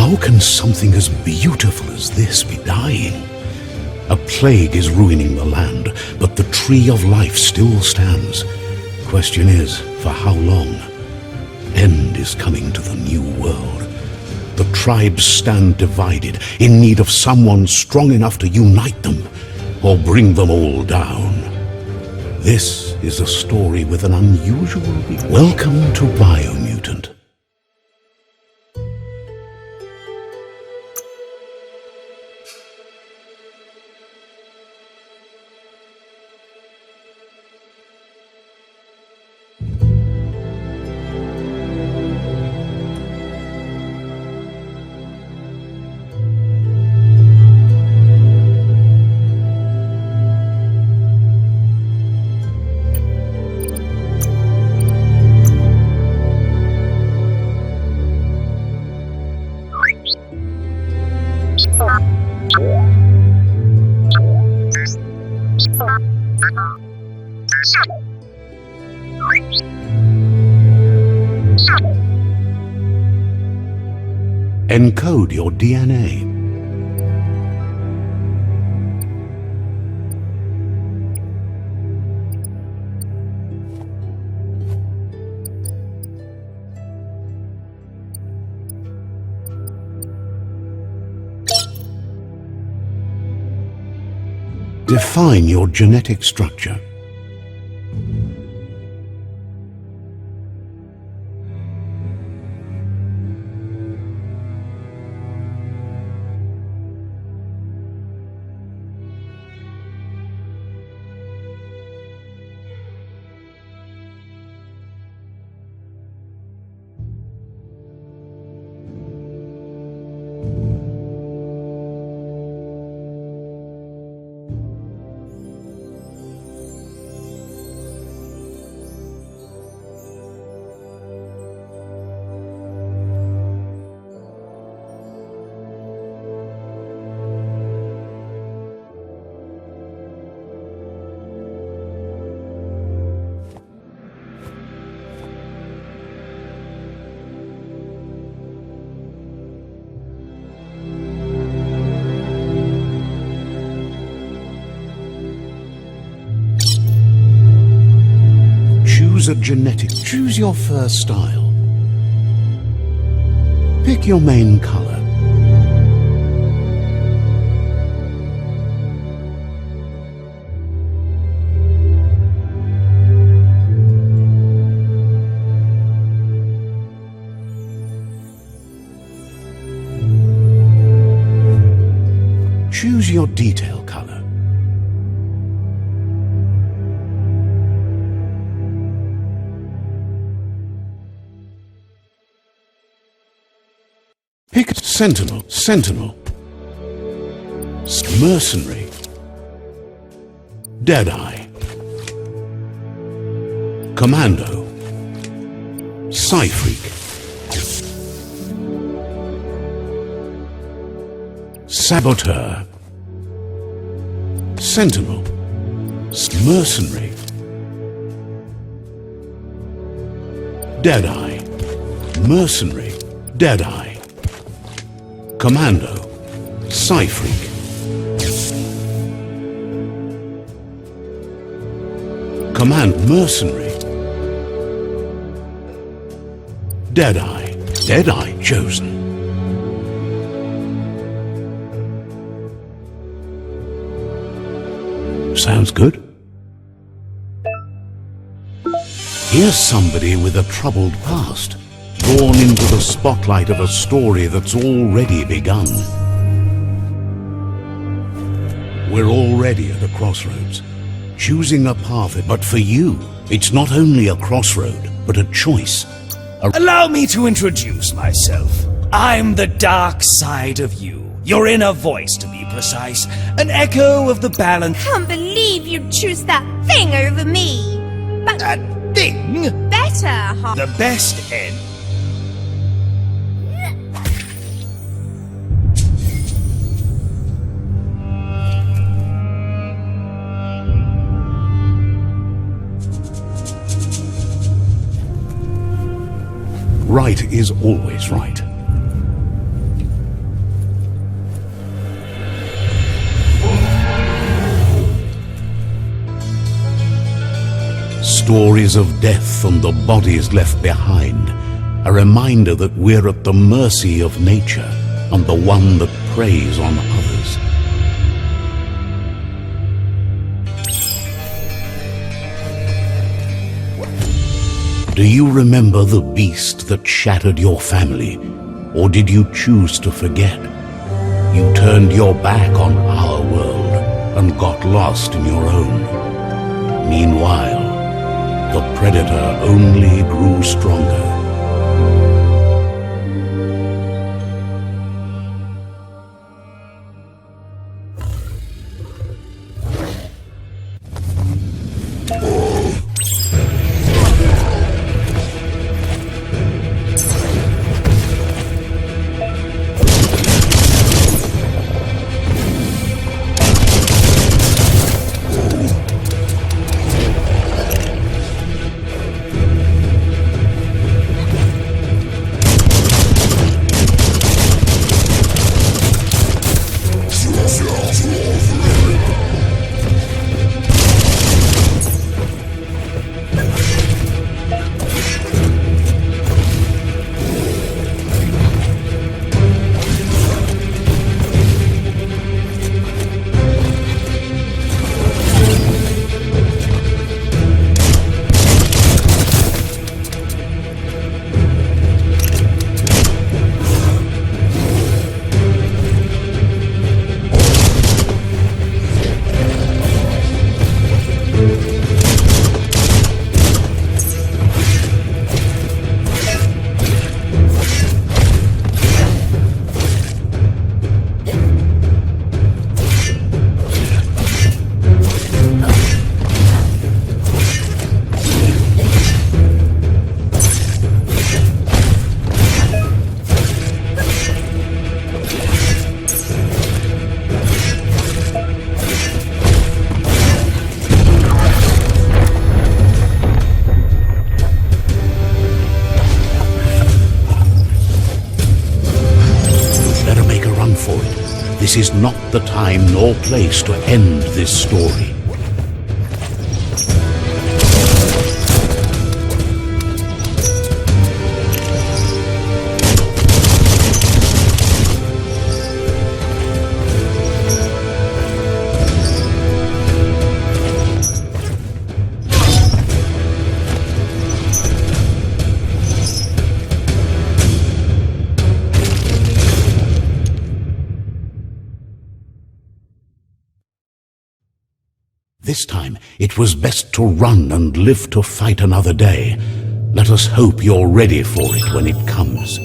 How can something as beautiful as this be dying? A plague is ruining the land, but the tree of life still stands. Question is, for how long? End is coming to the new world. The tribes stand divided, in need of someone strong enough to unite them, or bring them all down. This is a story with an unusual beginning. Welcome to Biomutant. Encode your DNA. Define your genetic structure. Choose your first style. Pick your main color. Choose your detail color. Pick Sentinel, Mercenary, Deadeye, Commando, Psyfreak, Saboteur, Sentinel, Mercenary, Deadeye, Mercenary, Deadeye, Commando, Psyfreak, Mercenary, Deadeye chosen. Sounds good. Here's somebody with a troubled past, drawn into the spotlight of a story that's already begun. We're already at a crossroads, choosing a path, but for you, it's not only a crossroad, but a choice. Allow me to introduce myself. I'm the dark side of you. Your inner voice, to be precise. An echo of the balance. Can't believe you'd choose that thing over me. But That thing? better, huh? The best end. Right is always right. stories of death and the bodies left behind, a reminder that we're at the mercy of nature and the one that preys on others. Do you remember the beast that shattered your family, or did you choose to forget? You turned your back on our world and got lost in your own. Meanwhile, the predator only grew stronger. This is not the time nor place to end this story. This time, it was best to run and live to fight another day. Let us hope you're ready for it when it comes.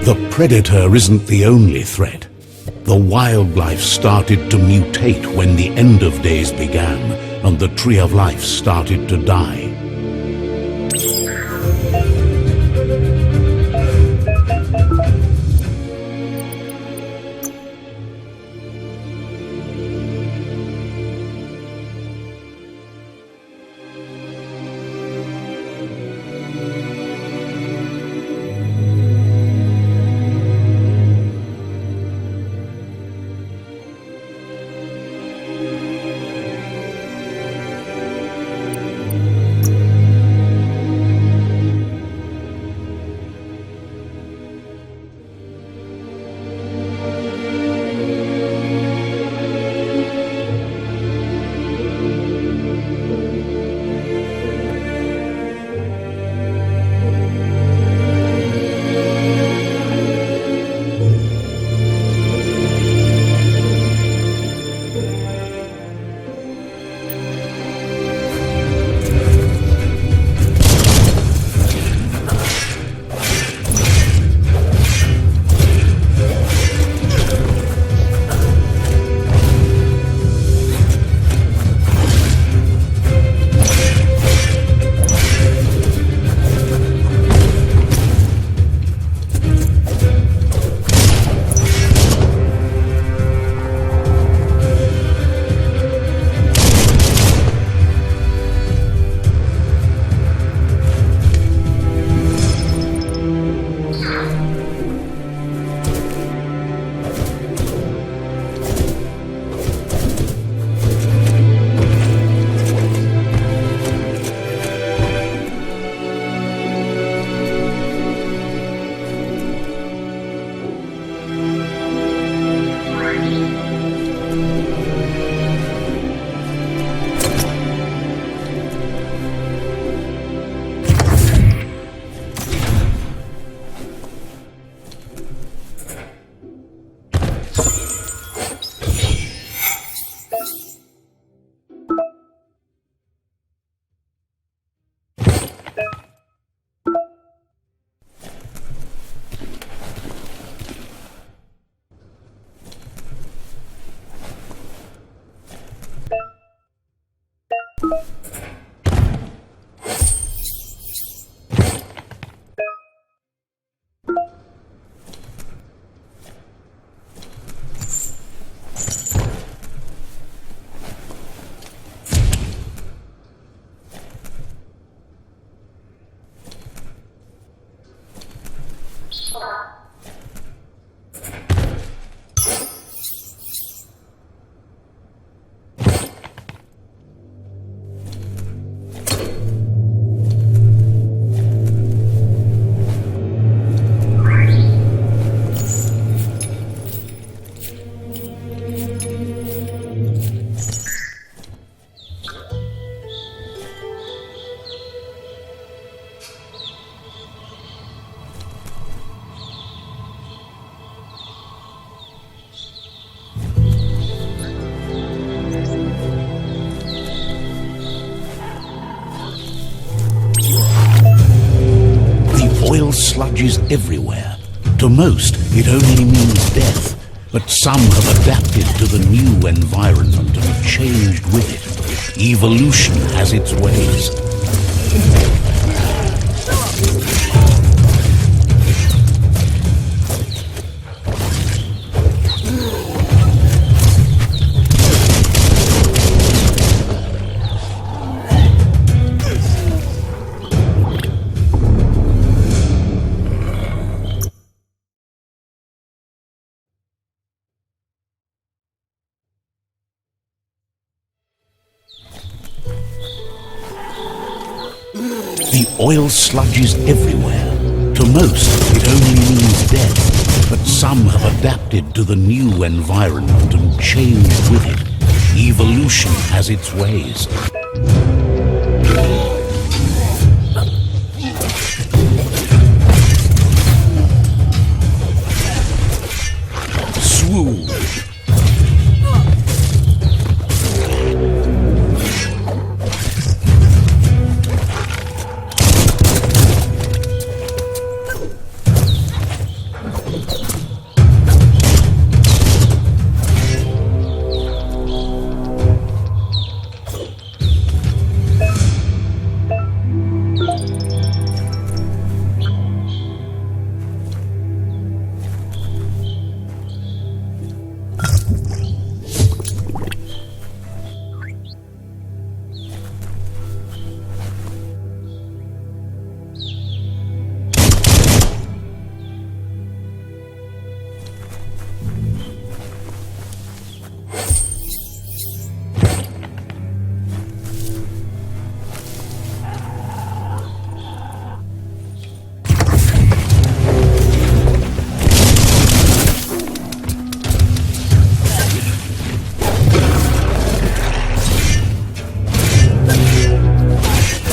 The predator isn't the only threat. The wildlife started to mutate when the end of days began, and the tree of life started to die. sludges everywhere. To most, it only means death. But some have adapted to the new environment and changed with it. Evolution has its ways. The oil sludges everywhere. To most, it only means death. But some have adapted to the new environment and changed with it. Evolution has its ways. Swoon.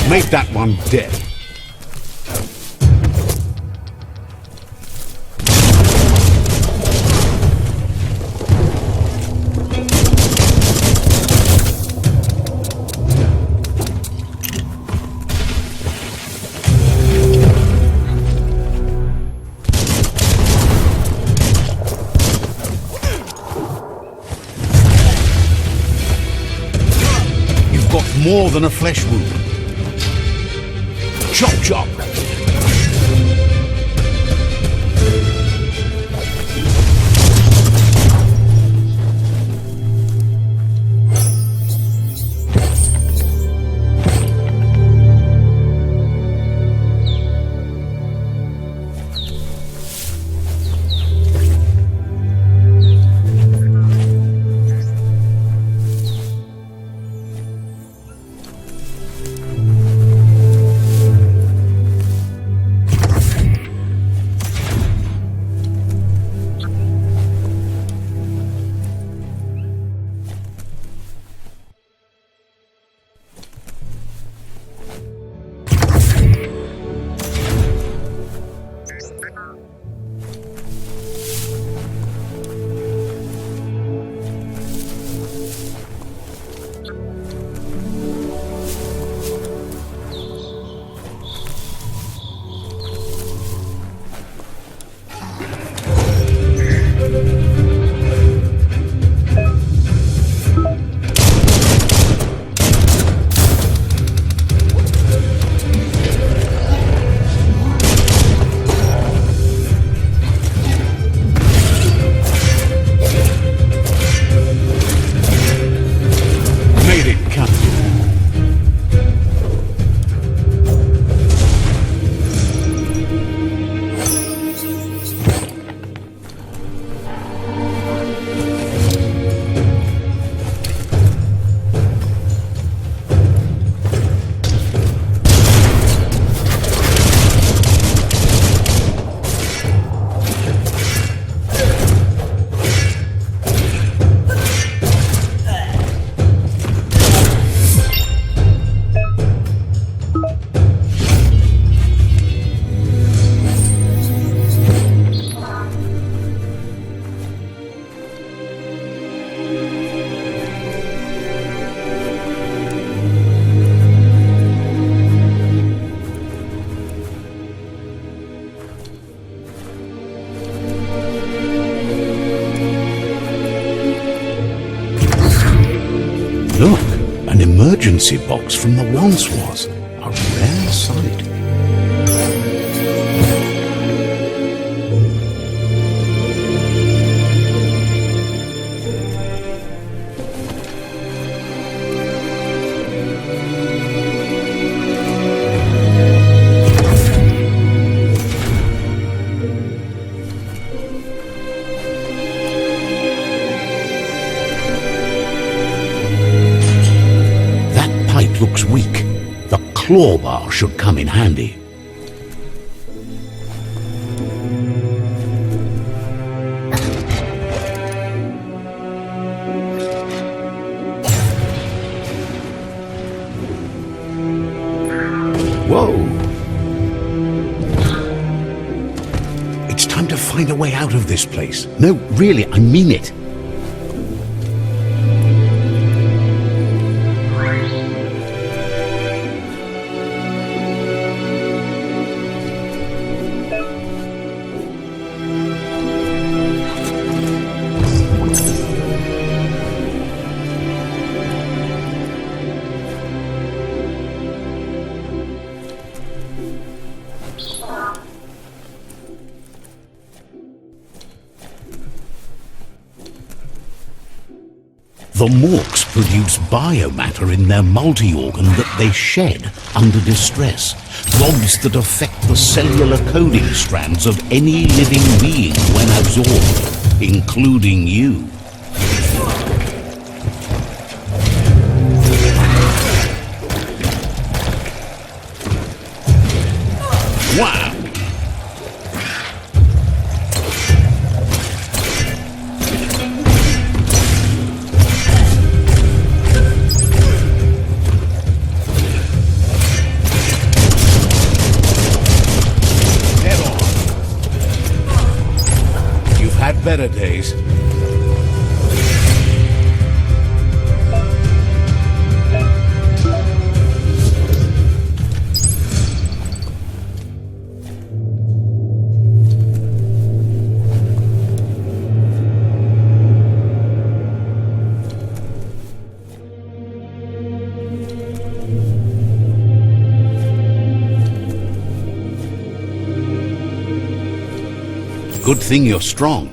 Make that one dead. You've got more than a flesh wound. Chop, chop! emergency box from the once was. A rare sight. Looks weak. The claw bar should come in handy. Whoa! It's time to find a way out of this place. No, really, I mean it. The Morks produce biomatter in their multi-organ that they shed under distress, rods that affect the cellular coding strands of any living being when absorbed, including you. Wow! Had better days. Good thing you're strong.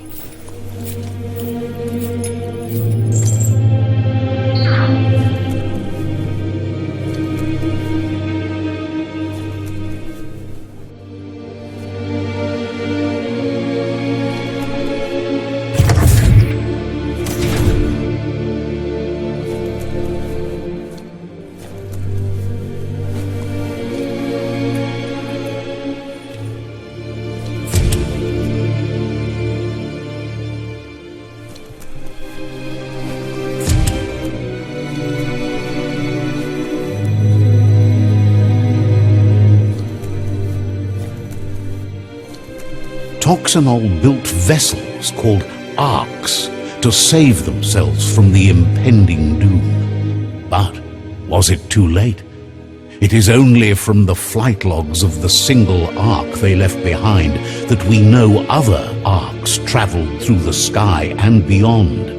Toxanol built vessels called arks to save themselves from the impending doom. But was it too late? It is only from the flight logs of the single ark they left behind that we know other arks traveled through the sky and beyond.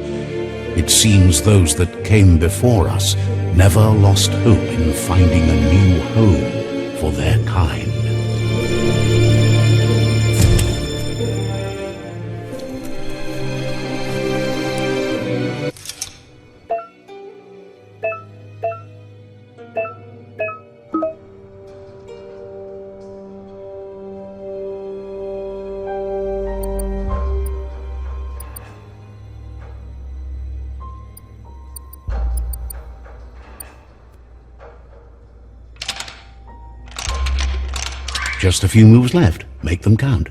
It seems those that came before us never lost hope in finding a new home for their kind. Just a few moves left. Make them count.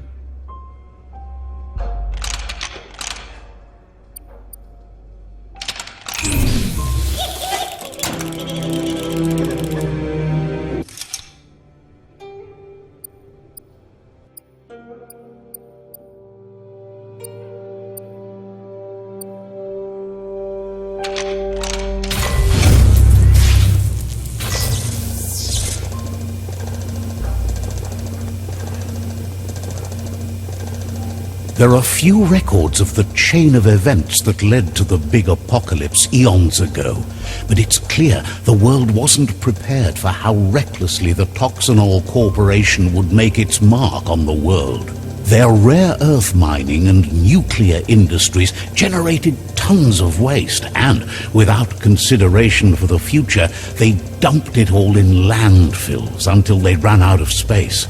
There are few records of the chain of events that led to the big apocalypse eons ago, but it's clear the world wasn't prepared for how recklessly the Toxanol Corporation would make its mark on the world. Their rare earth mining and nuclear industries generated tons of waste, and without consideration for the future, they dumped it all in landfills until they ran out of space.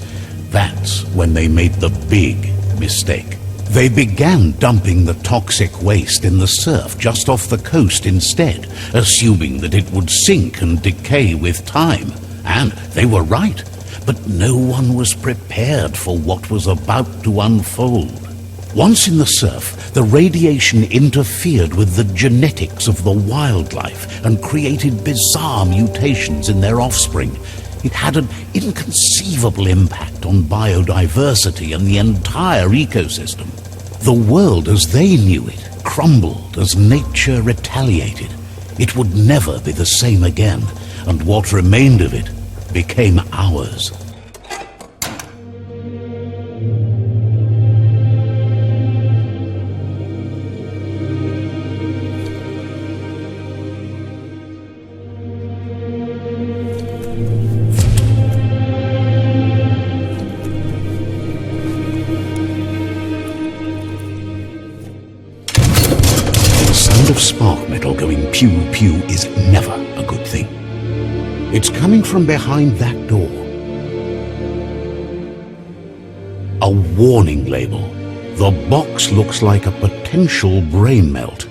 That's when they made the big mistake. They began dumping the toxic waste in the surf just off the coast instead, assuming that it would sink and decay with time. And they were right, but no one was prepared for what was about to unfold. Once in the surf, the radiation interfered with the genetics of the wildlife and created bizarre mutations in their offspring. It had an inconceivable impact on biodiversity and the entire ecosystem. The world as they knew it crumbled as nature retaliated. It would never be the same again, and what remained of it became ours. Of spark metal going pew-pew is never a good thing. It's coming from behind that door. A warning label. The box looks like a potential brain melt.